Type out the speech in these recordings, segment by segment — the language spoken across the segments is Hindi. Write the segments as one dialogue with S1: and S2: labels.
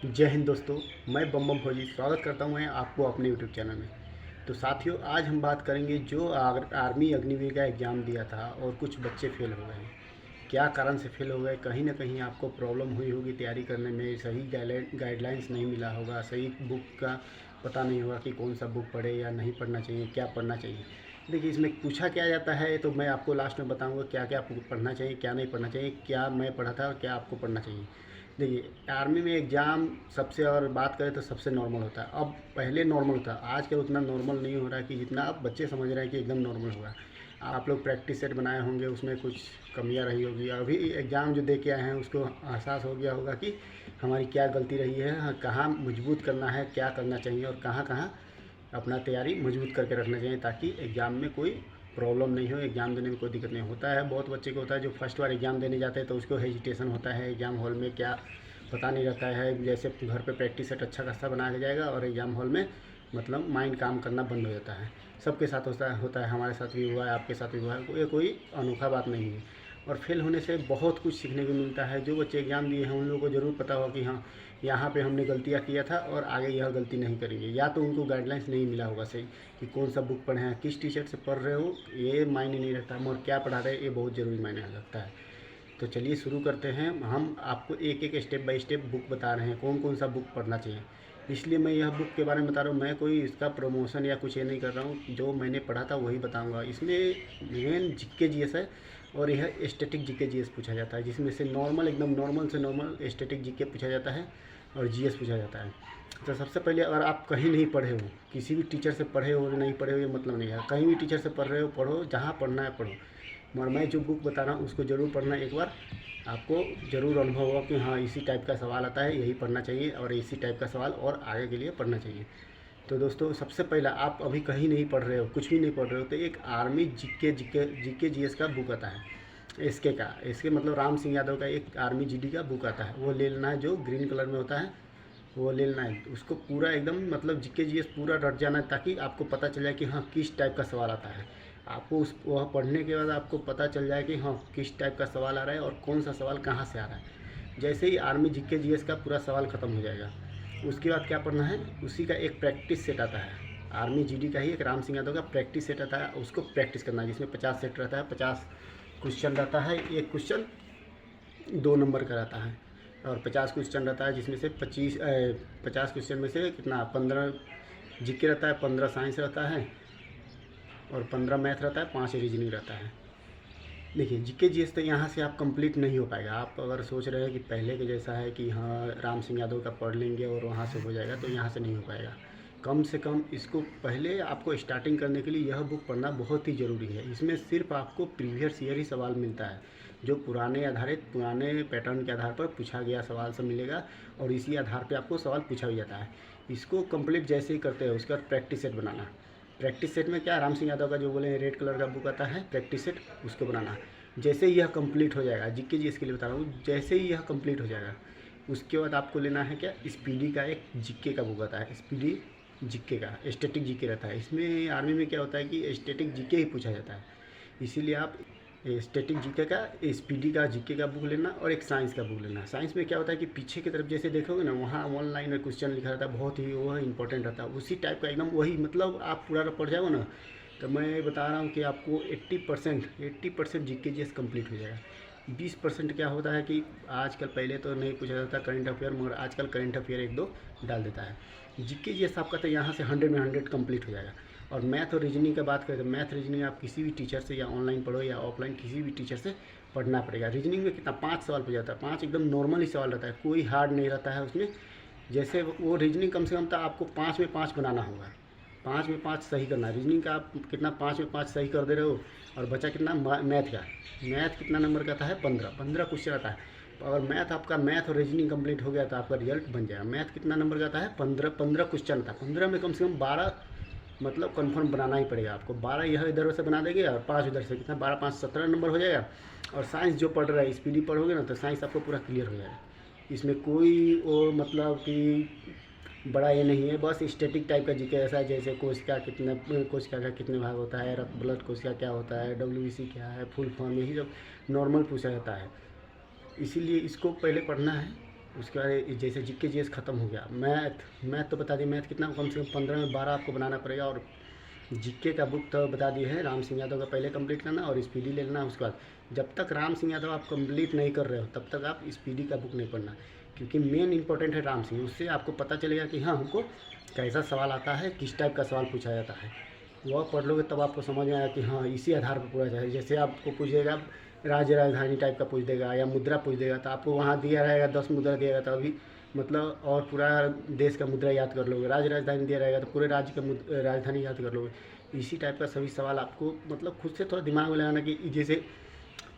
S1: जय हिंद दोस्तों। मैं बम बम फौजी स्वागत करता हूँ मैं आपको अपने यूट्यूब चैनल में। तो साथियों, आज हम बात करेंगे जो आर्मी अग्निवीर का एग्ज़ाम दिया था और कुछ बच्चे फेल हो गए हैं। क्या कारण से फेल हो गए? कहीं ना कहीं आपको प्रॉब्लम हुई होगी तैयारी करने में, सही गाइडलाइंस नहीं मिला होगा, सही बुक का पता नहीं होगा कि कौन सा बुक पढ़े या नहीं पढ़ना चाहिए, क्या पढ़ना चाहिए। देखिए, इसमें पूछा क्या जाता है तो मैं आपको लास्ट में बताऊंगा क्या क्या आपको पढ़ना चाहिए, क्या नहीं पढ़ना चाहिए, क्या मैं पढ़ा था और क्या आपको पढ़ना चाहिए। देखिए, आर्मी में एग्ज़ाम सबसे, और बात करें तो सबसे नॉर्मल होता है। अब पहले नॉर्मल था, आजकल उतना नॉर्मल नहीं हो रहा है कि जितना अब बच्चे समझ रहे हैं कि एकदम नॉर्मल होगा। आप लोग प्रैक्टिस सेट बनाए होंगे, उसमें कुछ कमियां रही होगी। अभी एग्ज़ाम जो दे के आए हैं उसको एहसास हो गया होगा कि हमारी क्या गलती रही है, हाँ, कहाँ मजबूत करना है, क्या करना चाहिए और कहाँ कहाँ अपना तैयारी मजबूत करके रखना चाहिए ताकि एग्ज़ाम में कोई प्रॉब्लम नहीं हो, एग्ज़ाम देने में कोई दिक्कत नहीं होता है। बहुत बच्चे को होता है जो फर्स्ट बार एग्ज़ाम देने जाते हैं तो उसको हेजिटेशन होता है, एग्ज़ाम हॉल में क्या पता नहीं रहता है। जैसे घर पे प्रैक्टिस सेट अच्छा खासा बना के जाएगा और एग्ज़ाम हॉल में मतलब माइंड काम करना बंद हो जाता है। सबके साथ होता है, हमारे साथ भी हुआ है, आपके साथ भी हुआ है, ये कोई अनोखा बात नहीं है। और फेल होने से बहुत कुछ सीखने को मिलता है। जो बच्चे एग्ज़ाम दिए हैं उन लोगों को ज़रूर पता होगा कि हाँ, यहाँ पे हमने गलतियाँ किया था और आगे यह गलती नहीं करेंगे। या तो उनको गाइडलाइंस नहीं मिला होगा सही कि कौन सा बुक पढ़े हैं, किस टीचर से पढ़ रहे हो, ये मायने नहीं रखता, मगर क्या पढ़ा रहे हैं ये बहुत ज़रूरी मायने रखता है। तो चलिए शुरू करते हैं। हम आपको एक एक स्टेप बाय स्टेप बुक बता रहे हैं कौन कौन सा बुक पढ़ना चाहिए। इसलिए मैं यह बुक के बारे में बता रहा हूँ, मैं कोई इसका प्रमोशन या कुछ ये नहीं कर रहा हूँ। जो मैंने पढ़ा था वही बताऊँगा। इसमें मेन जीके जीएस है और यह स्टैटिक जीके जीएस पूछा जाता है, जिसमें से नॉर्मल, एकदम नॉर्मल से नॉर्मल स्टैटिक जीके पूछा जाता है और जीएस पूछा जाता है। तो सबसे पहले, अगर आप कहीं नहीं पढ़े हो, किसी भी टीचर से पढ़े हो नहीं पढ़े हो ये मतलब नहीं है, कहीं भी टीचर से पढ़ रहे हो पढ़ो, जहाँ पढ़ना है पढ़ो। मगर मैं जो बुक बता रहा हूँ उसको ज़रूर पढ़ना एक बार, आपको ज़रूर अनुभव होगा कि हाँ, इसी टाइप का सवाल आता है, यही पढ़ना चाहिए और इसी टाइप का सवाल और आगे के लिए पढ़ना चाहिए। तो दोस्तों, सबसे पहला, आप अभी कहीं नहीं पढ़ रहे हो, कुछ भी नहीं पढ़ रहे हो, तो एक आर्मी जीके जीएस का बुक आता है। इसके मतलब राम सिंह यादव का एक आर्मी जीडी का बुक आता है, वो ले लेना है, जो ग्रीन कलर में होता है वो ले लेना है। उसको पूरा एकदम मतलब जीके जीएस पूरा रट जाना है ताकि आपको पता चल जाए कि हाँ, किस टाइप का सवाल आता है। आपको उस वह पढ़ने के बाद आपको पता चल जाए कि हाँ, किस टाइप का सवाल आ रहा है और कौन सा सवाल कहाँ से आ रहा है। जैसे ही आर्मी जीके जीएस का पूरा सवाल ख़त्म हो जाएगा, उसके बाद क्या पढ़ना है, उसी का एक प्रैक्टिस सेट आता है। आर्मी जीडी का ही एक राम सिंह यादव का प्रैक्टिस सेट आता है, उसको प्रैक्टिस करना है, जिसमें 50 सेट रहता है, 50 क्वेश्चन रहता है। एक क्वेश्चन 2 नंबर का रहता है और 50 क्वेश्चन रहता है, जिसमें से 50 क्वेश्चन में से कितना 15 जीके रहता है, 15 साइंस रहता है और 15 मैथ रहता है, 5 रीजनिंग रहता है। देखिए, जीके जीएस तो यहाँ से आप कंप्लीट नहीं हो पाएगा। आप अगर सोच रहे हैं कि पहले के जैसा है कि हाँ, राम सिंह यादव का पढ़ लेंगे और वहाँ से हो जाएगा, तो यहाँ से नहीं हो पाएगा। कम से कम इसको पहले आपको स्टार्टिंग करने के लिए यह बुक पढ़ना बहुत ही ज़रूरी है। इसमें सिर्फ आपको प्रीवियस ईयर ही सवाल मिलता है, जो पुराने पैटर्न के आधार पर पूछा गया सवाल सब मिलेगा और इसी आधार पर आपको सवाल पूछा भी जाता है। इसको कंप्लीट जैसे ही करते हैं उसके बाद प्रैक्टिस सेट बनाना। प्रैक्टिस सेट में क्या, राम सिंह यादव का जो बोले रेड कलर का बुक आता है प्रैक्टिस सेट, उसको बनाना। जैसे ही यह कंप्लीट हो जाएगा, जीके जी इसके लिए बता रहा हूँ, जैसे ही यह कंप्लीट हो जाएगा उसके बाद आपको लेना है क्या, स्पीडी का एक जीके का बुक आता है, स्पीडी जीके का स्टैटिक जीके रहता है। इसमें आर्मी में क्या होता है कि स्टैटिक जीके ही पूछा जाता है, इसीलिए आप स्टैटिक जीके का, स्पीडी का जीके का बुक लेना और एक साइंस का बुक लेना। साइंस में क्या होता है कि पीछे की तरफ जैसे देखोगे ना, वहाँ 1 लाइन में क्वेश्चन लिखा रहता है, बहुत ही वह इंपॉर्टेंट रहता है, उसी टाइप का एकदम वही, मतलब आप पूरा पढ़ जाओगे ना, तो मैं बता रहा हूँ कि आपको 80% जी के जी एस कम्प्लीट हो जाएगा। 20% क्या होता है कि आजकल, पहले तो नहीं पूछा जाता करंट अफेयर, मगर आजकल करंट अफेयर 1-2 डाल देता है। जी के जी एस आपका तो यहाँ से 100 में 100 कम्प्लीट हो जाएगा। और मैथ और रीजनिंग का बात करें तो मैथ रीजनिंग आप किसी भी टीचर से, या ऑनलाइन पढ़ो या ऑफलाइन, किसी भी टीचर से पढ़ना पड़ेगा। रीजनिंग में कितना 5 सवाल पूछा जाता है, 5 एकदम नॉर्मल ही सवाल रहता है, कोई हार्ड नहीं रहता है उसमें। जैसे वो रीजनिंग कम से कम था, आपको 5 में 5 बनाना होगा, 5 में 5 सही करना है। रीजनिंग का आप कितना 5 में 5 सही कर दे रहे हो, और बचा कितना मैथ का। मैथ कितना नंबर का आता है, 15 क्वेश्चन आता है। और मैथ आपका, मैथ और रीजनिंग कंप्लीट हो गया तो आपका रिजल्ट बन जाएगा। मैथ कितना नंबर का आता है, 15 क्वेश्चन आता है। 15 में कम से कम 12 मतलब कन्फर्म बनाना ही पड़ेगा आपको। 12 यह इधर से बना देंगे और 5 उधर से, कितना 12 5 17 नंबर हो जाएगा। और साइंस जो पढ़ रहा है स्पीडी पढ़ोगे ना, तो साइंस आपको पूरा क्लियर हो जाएगा। इसमें कोई वो मतलब कि बड़ा ये नहीं है, बस स्टैटिक टाइप का जीके ऐसा है, जैसे कोशिका का कितने भाग होता है, रक्त ब्लड कोशिका क्या होता है, डब्ल्यूबीसी क्या है, फुल फॉर्म, यही सब नॉर्मल पूछा जाता है। इसीलिए इसको पहले पढ़ना है उसके बाद जैसे जीके जीएस ख़त्म हो गया, मैथ तो बता दिए, मैथ कितना कम से कम 15 में 12 आपको बनाना पड़ेगा। और जीके का बुक तो बता दिए है, राम सिंह यादव का पहले कंप्लीट करना और स्पीडी ले लेना। उसके बाद जब तक राम सिंह यादव आप कंप्लीट नहीं कर रहे हो तब तक आप स्पीडी का बुक नहीं पढ़ना, क्योंकि मेन इंपॉर्टेंट है राम सिंह। उससे आपको पता चलेगा कि हाँ, हमको कैसा सवाल आता है, किस टाइप का सवाल पूछा जाता है। वह पढ़ लोगे तब आपको समझ में आएगा कि हाँ, इसी आधार पर पूछा जाए। जैसे आपको पूछेगा राज्य राजधानी टाइप का पूछ देगा या मुद्रा पूछ देगा, तो आपको वहाँ दिया रहेगा 10 मुद्रा दिया रहेगा, तो अभी मतलब और पूरा देश का मुद्रा याद कर लोगे। राज्य राजधानी दिया रहेगा तो पूरे राज्य का राजधानी याद कर लोगे। इसी टाइप का सभी सवाल आपको मतलब खुद से थोड़ा दिमाग में लगाना कि जैसे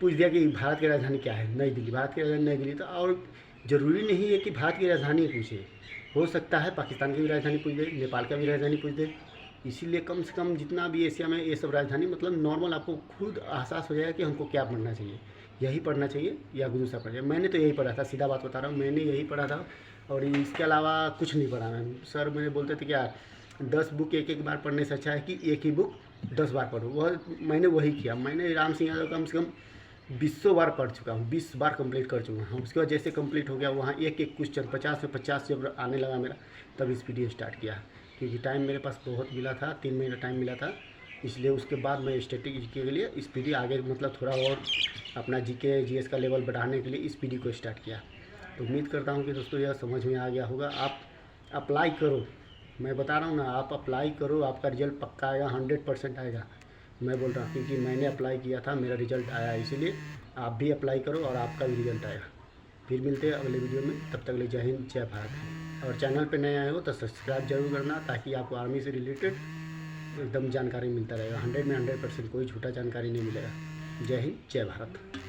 S1: पूछ दिया कि भारत की राजधानी क्या है, नई दिल्ली, भारत की राजधानी नई दिल्ली। तो और ज़रूरी नहीं है कि भारत की राजधानी पूछे, हो सकता है पाकिस्तान की भी राजधानी पूछ दे, नेपाल का भी राजधानी पूछ दे। इसीलिए कम से कम जितना भी एशिया में ये सब राजधानी मतलब नॉर्मल आपको खुद एहसास हो जाएगा कि हमको क्या पढ़ना चाहिए, यही पढ़ना चाहिए या दूसरा पढ़ना चाहिए। मैंने तो यही पढ़ा था, सीधा बात बता रहा हूँ, मैंने यही पढ़ा था और इसके अलावा कुछ नहीं पढ़ा। मैं सर मेरे बोलते थे क्या 10 बुक एक बार पढ़ने से अच्छा है कि एक ही बुक 10 बार पढ़ो। वह मैंने वही किया। मैंने राम सिंह यादव कम से कम 20 बार पढ़ चुका हूँ, 20 बार कंप्लीट कर चुका हूँ। उसके बाद जैसे कंप्लीट हो गया वहाँ एक एक क्वेश्चन 50 से 50 जब आने लगा मेरा, तब स्पीडी स्टार्ट किया, क्योंकि टाइम मेरे पास बहुत मिला था, 3 महीना टाइम मिला था। इसलिए उसके बाद मैं स्टैटिक जीके के लिए स्पीडी आगे मतलब थोड़ा और अपना जीके जीएस का लेवल बढ़ाने के लिए स्पीडी को स्टार्ट किया। तो उम्मीद करता हूँ कि दोस्तों यह समझ में आ गया होगा। आप अप्लाई करो, मैं बता रहा हूँ ना, आप अप्लाई करो, आपका रिजल्ट पक्का आएगा, 100% आएगा। मैं बोल रहा हूँ क्योंकि मैंने अप्लाई किया था, मेरा रिजल्ट आया, इसीलिए आप भी अप्लाई करो और आपका भी रिजल्ट आएगा। फिर मिलते हैं अगले वीडियो में, तब तक के लिए जय हिंद जय भारत। और चैनल पे नए आए हो तो सब्सक्राइब जरूर करना, ताकि आपको आर्मी से रिलेटेड एकदम जानकारी मिलता रहेगा। 100 में 100%, कोई झूठा जानकारी नहीं मिलेगा। जय हिंद जय भारत।